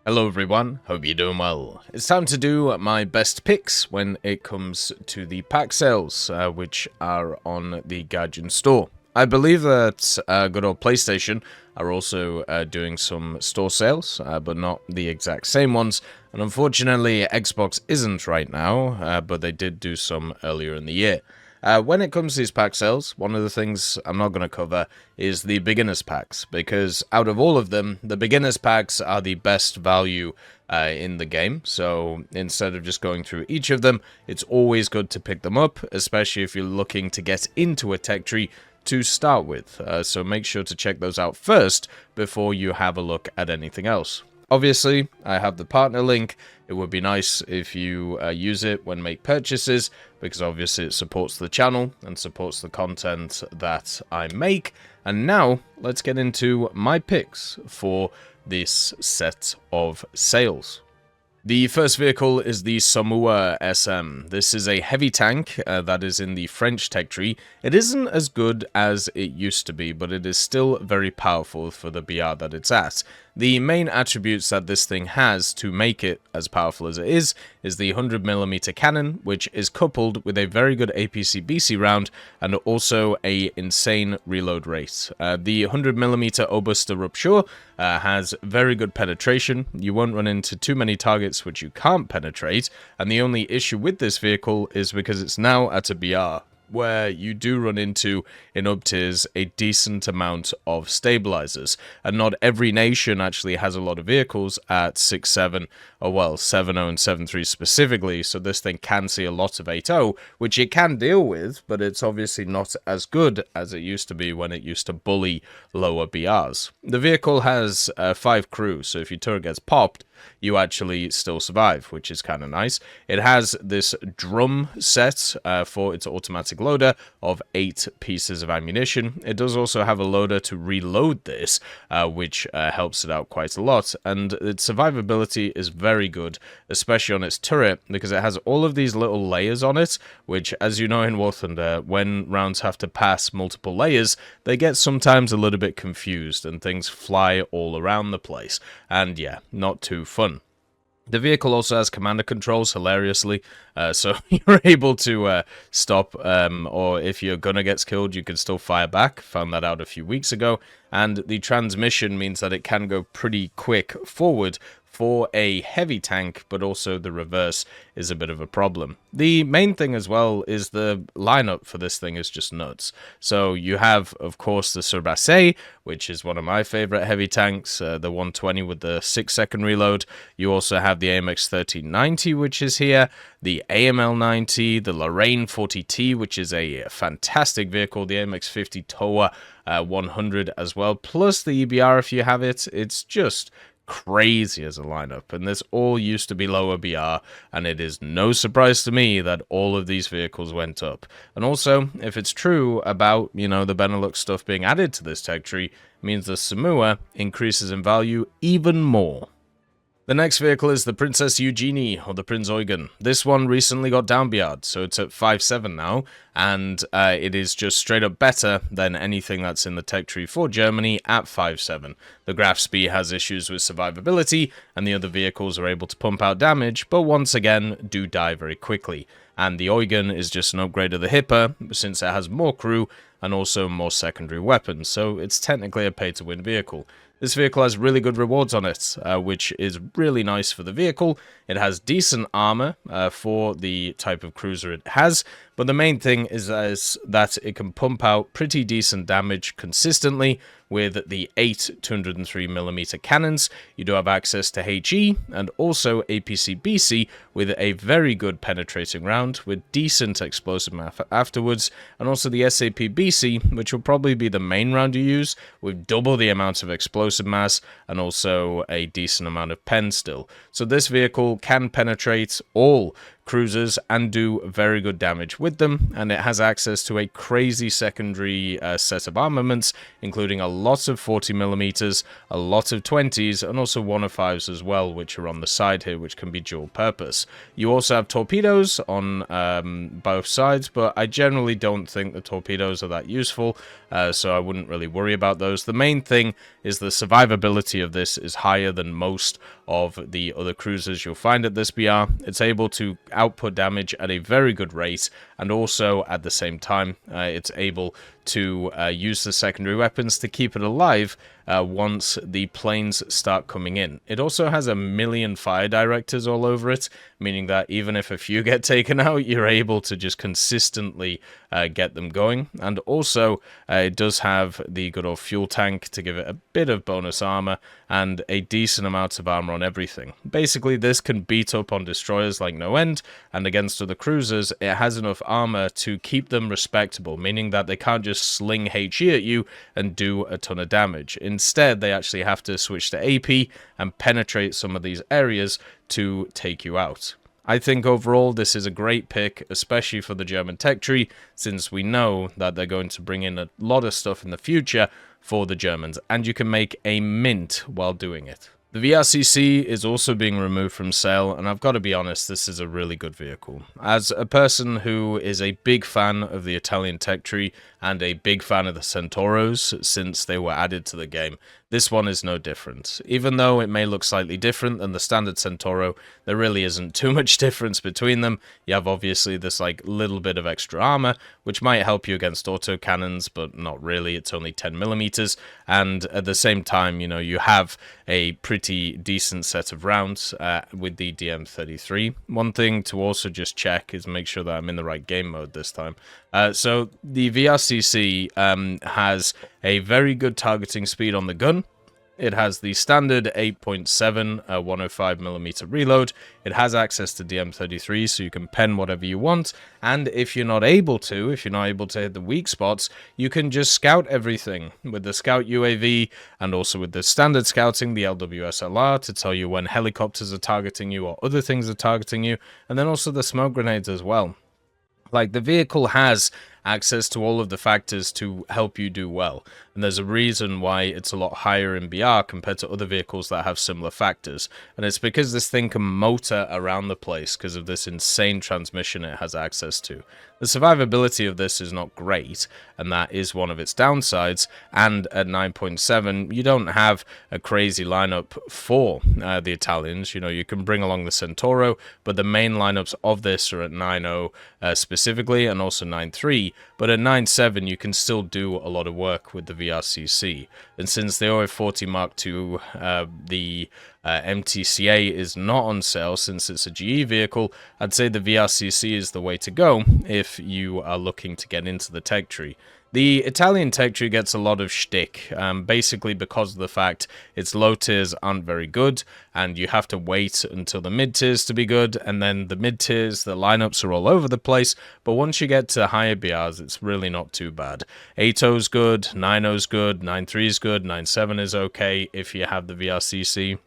Hello everyone, hope you're doing well. It's time to do my best picks when it comes to the pack sales, which are on the Gaijin store. I believe that good old PlayStation are also doing some store sales, but not the exact same ones. And unfortunately, Xbox isn't right now, but they did do some earlier in the year. When it comes to these pack sales, one of the things I'm not going to cover is the beginners packs, because out of all of them, the beginners packs are the best value in the game. So instead of just going through each of them, it's always good to pick them up, especially if you're looking to get into a tech tree to start with. So make sure to check those out first before you have a look at anything else. Obviously, I have the partner link. It would be nice if you use it when make purchases, because obviously it supports the channel and supports the content that I make. And now, let's get into my picks for this set of sales. The first vehicle is the SOMUA SM. This is a heavy tank that is in the French tech tree. It isn't as good as it used to be, but it is still very powerful for the BR that it's at. The main attributes that this thing has to make it as powerful as it is the 100mm cannon, which is coupled with a very good APC-BC round and also a insane reload rate. The 100mm Oberster Rupture has very good penetration. You won't run into too many targets which you can't penetrate, and the only issue with this vehicle is because it's now at a BR, where you do run into, in up-tiers, a decent amount of stabilizers. And not every nation actually has a lot of vehicles at 6.7, or well, 7.0 and 7.3 specifically, so this thing can see a lot of 8.0, which it can deal with, but it's obviously not as good as it used to be when it used to bully lower BRs. The vehicle has 5 crew, so if your turret gets popped, you actually still survive, which is kind of nice. It has this drum set for its automatic loader of 8 pieces of ammunition. It does also have a loader to reload this, which helps it out quite a lot, and its survivability is very good, especially on its turret, because it has all of these little layers on it, which, as you know in War Thunder, when rounds have to pass multiple layers, they get sometimes a little bit confused, and things fly all around the place, and yeah, not too fun. The vehicle also has commander controls, hilariously, so you're able to stop, or if your gunner gets killed, you can still fire back. Found that out a few weeks ago, and the transmission means that it can go pretty quick forward for a heavy tank, but also the reverse is a bit of a problem. The main thing as well is the lineup for this thing is just nuts. So you have, of course, the Surbasse, which is one of my favorite heavy tanks, the 120 with the 6-second reload. You also have the AMX 1390, which is here, the AML 90, the Lorraine 40T, which is a fantastic vehicle, the AMX 50 TOA 100 as well, plus the EBR if you have it. It's just crazy as a lineup, and this all used to be lower BR, and it is no surprise to me that all of these vehicles went up. And also, if it's true about, you know, the Benelux stuff being added to this tech tree, means the SOMUA increases in value even more. The next vehicle is the Princess Eugenie, or the Prinz Eugen. This one recently got down BR'd, so it's at 5.7 now, and it is just straight up better than anything that's in the tech tree for Germany at 5.7. The Graf Spee has issues with survivability, and the other vehicles are able to pump out damage, but once again do die very quickly. And the Eugen is just an upgrade of the Hipper, since it has more crew and also more secondary weapons, so it's technically a pay-to-win vehicle. This vehicle has really good rewards on it, which is really nice for the vehicle. It has decent armor for the type of cruiser it has, but the main thing is that it can pump out pretty decent damage consistently with the 8 203mm cannons. You do have access to HE and also APC-BC with a very good penetrating round with decent explosive math afterwards, and also the SAP-BC, which will probably be the main round you use, with double the amount of explosive mass and also a decent amount of pen still. So this vehicle can penetrate all cruisers and do very good damage with them, and it has access to a crazy secondary set of armaments, including a lot of 40mm, a lot of 20s, and also 105s as well, which are on the side here, which can be dual purpose. You also have torpedoes on both sides, but I generally don't think the torpedoes are that useful, so I wouldn't really worry about those. The main thing is the survivability of this is higher than most of the other cruisers you'll find at this BR. It's able to output damage at a very good rate, and also at the same time it's able to use the secondary weapons to keep it alive once the planes start coming in. It also has a million fire directors all over it, meaning that even if a few get taken out, you're able to just consistently get them going. And also it does have the good old fuel tank to give it a bit of bonus armor and a decent amount of armor on everything. Basically, this can beat up on destroyers like no end, and against other cruisers it has enough armor to keep them respectable, meaning that they can't just sling HE at you and do a ton of damage. Instead, they actually have to switch to AP and penetrate some of these areas to take you out. I think overall this is a great pick, especially for the German tech tree, since we know that they're going to bring in a lot of stuff in the future for the Germans, and you can make a mint while doing it. The VRCC is also being removed from sale, and I've got to be honest, this is a really good vehicle. As a person who is a big fan of the Italian tech tree and a big fan of the Centauros since they were added to the game, this one is no different. Even though it may look slightly different than the standard Centauro, there really isn't too much difference between them. You have obviously this like little bit of extra armor, which might help you against auto cannons, but not really. It's only 10mm, and at the same time, you know, you have a pretty decent set of rounds with the DM33. One thing to also just check is make sure that I'm in the right game mode this time. So the VRCC has a very good targeting speed on the gun. It has the standard 8.7 105mm reload. It has access to DM33, so you can pen whatever you want. And if you're not able to hit the weak spots, you can just scout everything with the scout UAV and also with the standard scouting, the LWSLR, to tell you when helicopters are targeting you or other things are targeting you, and then also the smoke grenades as well. Like, the vehicle has access to all of the factors to help you do well, and there's a reason why it's a lot higher in BR compared to other vehicles that have similar factors, and it's because this thing can motor around the place because of this insane transmission it has access to. The survivability of this is not great, and that is one of its downsides, and at 9.7 you don't have a crazy lineup for the Italians. You know, you can bring along the Centauro, but the main lineups of this are at 9.0 specifically, and also 9.3, but at 9.7 you can still do a lot of work with the VRCC, and since the OF40 Mark II, the MTCA is not on sale since it's a GE vehicle, I'd say the VRCC is the way to go if you are looking to get into the tech tree. The Italian tech tree gets a lot of shtick, basically because of the fact its low tiers aren't very good, and you have to wait until the mid tiers to be good, and then the mid tiers, the lineups are all over the place, but once you get to higher BRs, it's really not too bad. 8.0's good, 9.0's good, 9.3's good, 9.7 is okay if you have the VRCC.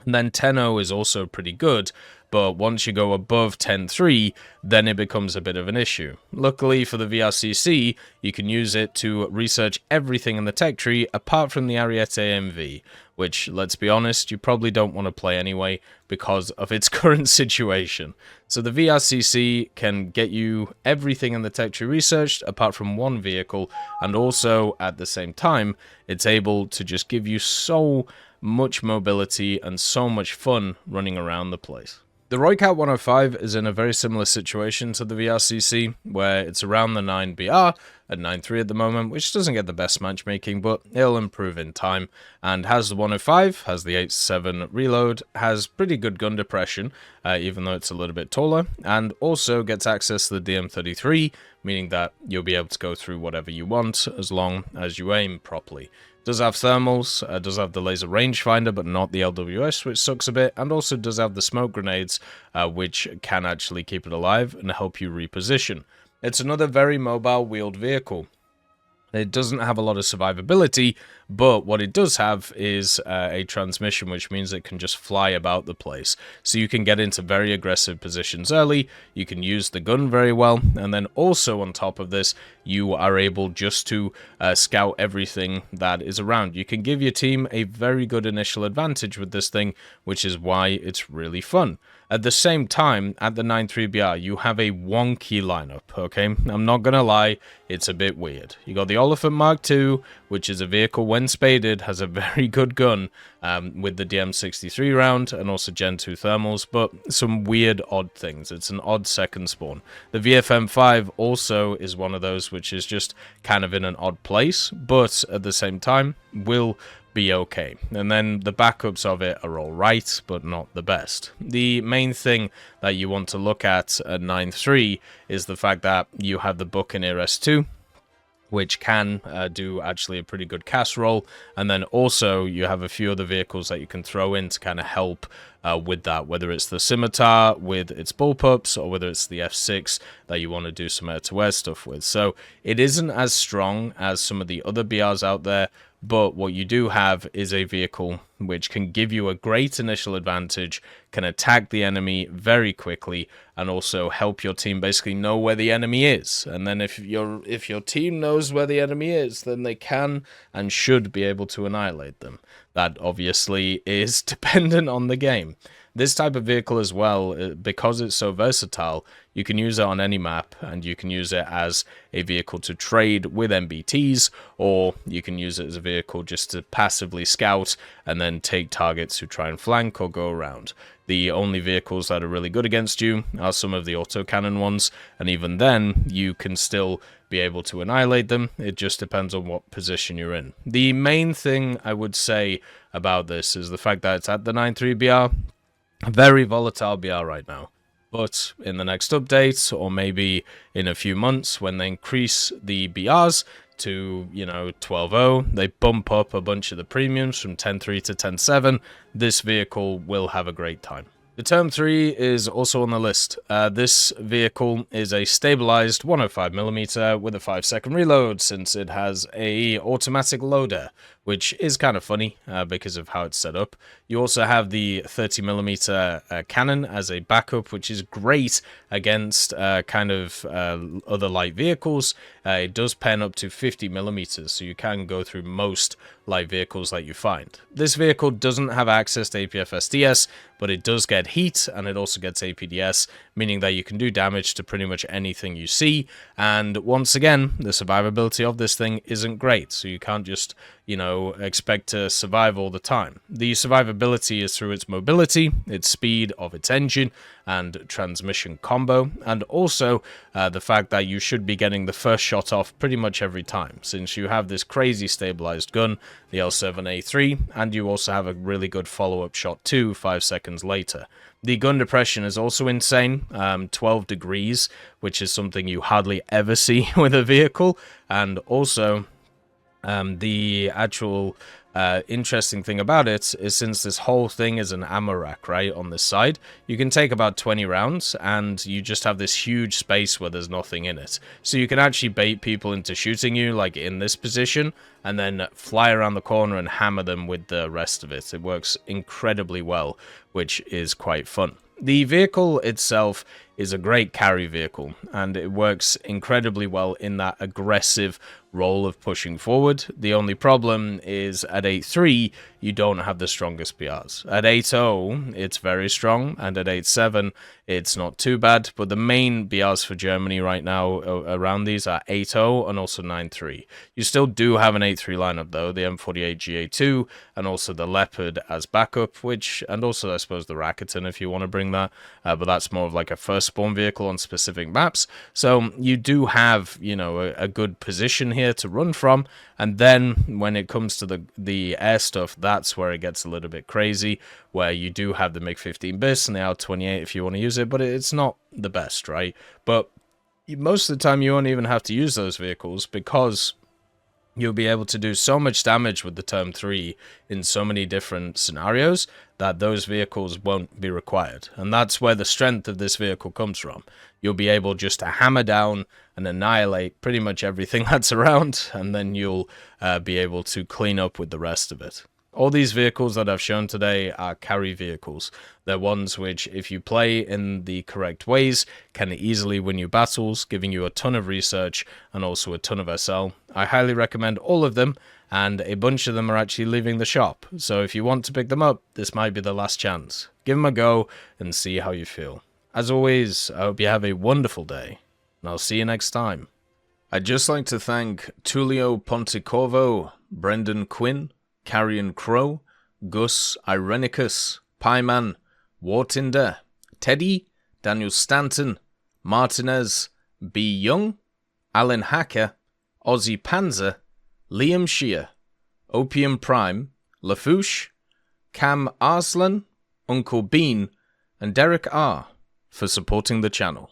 And then 10.0 is also pretty good, but once you go above 10.3, then it becomes a bit of an issue. Luckily for the VRCC, you can use it to research everything in the tech tree apart from the Ariete AMV, which, let's be honest, you probably don't want to play anyway because of its current situation. So the VRCC can get you everything in the tech tree researched apart from one vehicle, and also at the same time, it's able to just give you so much mobility and so much fun running around the place. The Rooikat 105 is in a very similar situation to the VRCC, where it's around the 9BR at 9.3 at the moment, which doesn't get the best matchmaking, but it'll improve in time, and has the 105, has the 8.7 reload, has pretty good gun depression, even though it's a little bit taller, and also gets access to the DM33, meaning that you'll be able to go through whatever you want as long as you aim properly. Does have thermals, does have the laser rangefinder, but not the LWS, which sucks a bit, and also does have the smoke grenades, which can actually keep it alive and help you reposition. It's another very mobile wheeled vehicle. It doesn't have a lot of survivability, but what it does have is a transmission, which means it can just fly about the place. So you can get into very aggressive positions early, you can use the gun very well, and then also on top of this, you are able just to scout everything that is around. You can give your team a very good initial advantage with this thing, which is why it's really fun. At the same time, at the 9.3BR, you have a wonky lineup, okay? I'm not gonna lie, it's a bit weird. You got the Oliphant Mark II, which is a vehicle when spaded, has a very good gun with the DM63 round and also Gen 2 thermals, but some weird odd things. It's an odd second spawn. The VFM5 also is one of those which is just kind of in an odd place, but at the same time will be okay. And then the backups of it are alright, but not the best. The main thing that you want to look at 9.3 is the fact that you have the Buccaneer S2, which can do actually a pretty good cast roll, and then also you have a few other vehicles that you can throw in to kind of help with that, whether it's the Scimitar with its bullpups or whether it's the F6 that you want to do some air-to-air stuff with. So it isn't as strong as some of the other BRs out there, but what you do have is a vehicle which can give you a great initial advantage, can attack the enemy very quickly, and also help your team basically know where the enemy is. And then if your team knows where the enemy is, then they can and should be able to annihilate them. That obviously is dependent on the game. This type of vehicle as well, because it's so versatile, you can use it on any map, and you can use it as a vehicle to trade with MBTs, or you can use it as a vehicle just to passively scout and then take targets who try and flank or go around. The only vehicles that are really good against you are some of the autocannon ones, and even then, you can still be able to annihilate them. It just depends on what position you're in. The main thing I would say about this is the fact that it's at the 9.3 BR. A very volatile BR right now, but in the next update, or maybe in a few months when they increase the BRs to, 12.0, they bump up a bunch of the premiums from 10.3 to 10.7, this vehicle will have a great time. The TURM 3 is also on the list. This vehicle is a stabilized 105mm with a 5-second reload, since it has a automatic loader, which is kind of funny because of how it's set up. You also have the 30mm cannon as a backup, which is great against other light vehicles. It does pen up to 50mm, so you can go through most light vehicles that you find. This vehicle doesn't have access to APF SDS, but it does get heat, and it also gets APDS, meaning that you can do damage to pretty much anything you see. And once again, the survivability of this thing isn't great, so you can't just expect to survive all the time. The survivability is through its mobility, its speed of its engine, and transmission combo, and also the fact that you should be getting the first shot off pretty much every time, since you have this crazy stabilized gun, the L7A3, and you also have a really good follow-up shot too 5 seconds later. The gun depression is also insane, 12 degrees, which is something you hardly ever see with a vehicle, and also the actual interesting thing about it is, since this whole thing is an ammo rack, right, on this side, you can take about 20 rounds, and you just have this huge space where there's nothing in it. So you can actually bait people into shooting you, like in this position, and then fly around the corner and hammer them with the rest of it. It works incredibly well, which is quite fun. The vehicle itself is a great carry vehicle, and it works incredibly well in that aggressive role of pushing forward. The only problem is at 8.3, you don't have the strongest BRs. At 8.0, it's very strong, and at 8.7, it's not too bad, but the main BRs for Germany right now around these are 8.0 and also 9.3. You still do have an 8.3 lineup though, the M48 GA2, and also the Leopard as backup, and also I suppose the Rakuten if you want to bring that, but that's more of like a first spawn vehicle on specific maps. So you do have, a good position here to run from, and then when it comes to the air stuff, that's where it gets a little bit crazy, where you do have the MiG-15 bis and the R-28 if you want to use it, but it's not the best, right? But most of the time you won't even have to use those vehicles, because you'll be able to do so much damage with the TURM 3 in so many different scenarios that those vehicles won't be required. And that's where the strength of this vehicle comes from. You'll be able just to hammer down and annihilate pretty much everything that's around, and then you'll be able to clean up with the rest of it. All these vehicles that I've shown today are carry vehicles. They're ones which, if you play in the correct ways, can easily win you battles, giving you a ton of research and also a ton of SL. I highly recommend all of them, and a bunch of them are actually leaving the shop. So if you want to pick them up, this might be the last chance. Give them a go and see how you feel. As always, I hope you have a wonderful day, and I'll see you next time. I'd just like to thank Tullio Pontecorvo, Brendan Quinn, Carrion Crow, Gus Irenicus, Pieman, Wartinder, Teddy, Daniel Stanton, Martinez, B. Young, Alan Hacker, Ozzy Panzer, Liam Shear, Opium Prime, Lafouche, Cam Arslan, Uncle Bean, and Derek R. for supporting the channel.